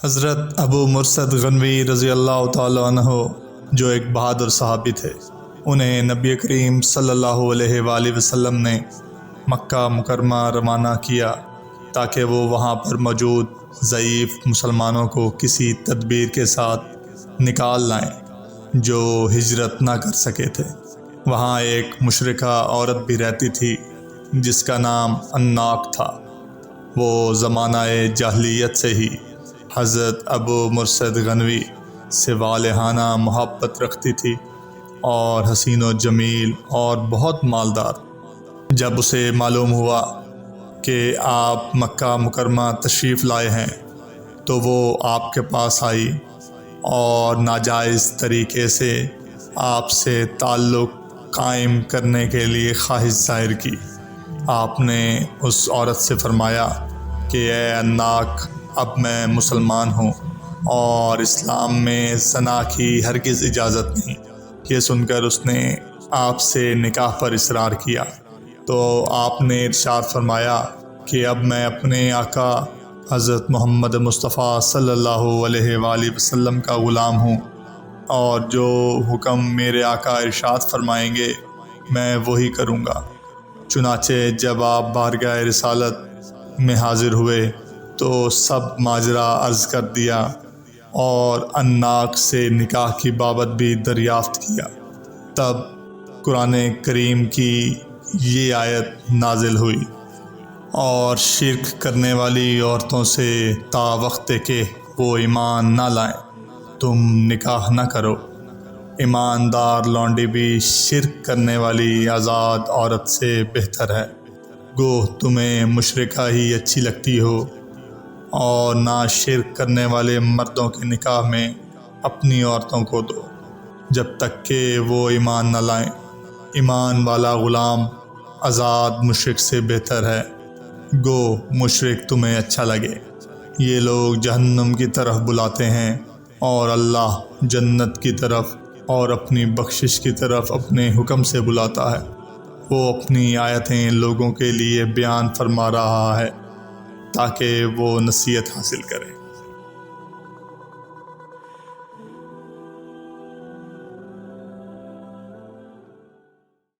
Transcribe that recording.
حضرت ابو مرثد غنوی رضی اللہ تعالیٰ عنہ جو ایک بہادر صحابی تھے، انہیں نبی کریم صلی اللہ علیہ وآلہ وسلم نے مکہ مکرمہ روانہ کیا تاکہ وہ وہاں پر موجود ضعیف مسلمانوں کو کسی تدبیر کے ساتھ نکال لائیں جو ہجرت نہ کر سکے تھے۔ وہاں ایک مشرکہ عورت بھی رہتی تھی جس کا نام اناق تھا۔ وہ زمانہ جاہلیت سے ہی حضرت ابو مرثد غنوی سے والہانہ محبت رکھتی تھی اور حسین و جمیل اور بہت مالدار۔ جب اسے معلوم ہوا کہ آپ مکہ مکرمہ تشریف لائے ہیں تو وہ آپ کے پاس آئی اور ناجائز طریقے سے آپ سے تعلق قائم کرنے کے لیے خواہش ظاہر کی۔ آپ نے اس عورت سے فرمایا کہ اے اناق، اب میں مسلمان ہوں اور اسلام میں زنا کی ہرگز اجازت نہیں۔ یہ سن کر اس نے آپ سے نکاح پر اصرار کیا تو آپ نے ارشاد فرمایا کہ اب میں اپنے آقا حضرت محمد مصطفیٰ صلی اللہ علیہ وآلہ وسلم کا غلام ہوں اور جو حکم میرے آقا ارشاد فرمائیں گے میں وہی کروں گا۔ چنانچہ جب آپ بارگاہ رسالت میں حاضر ہوئے تو سب ماجرا عرض کر دیا اور اناق سے نکاح کی بابت بھی دریافت کیا۔ تب قرآن کریم کی یہ آیت نازل ہوئی، اور شرک کرنے والی عورتوں سے تا وقت کہ وہ ایمان نہ لائیں تم نکاح نہ کرو۔ ایماندار لونڈی بھی شرک کرنے والی آزاد عورت سے بہتر ہے۔ گو تمہیں مشرکہ ہی اچھی لگتی ہو اور نہ شرک کرنے والے مردوں کے نکاح میں اپنی عورتوں کو دو جب تک کہ وہ ایمان نہ لائیں۔ ایمان والا غلام آزاد مشرک سے بہتر ہے۔ گو مشرک تمہیں اچھا لگے۔ یہ لوگ جہنم کی طرف بلاتے ہیں اور اللہ جنت کی طرف اور اپنی بخشش کی طرف اپنے حکم سے بلاتا ہے۔ وہ اپنی آیتیں لوگوں کے لیے بیان فرما رہا ہے تاکہ وہ نصیحت حاصل کریں۔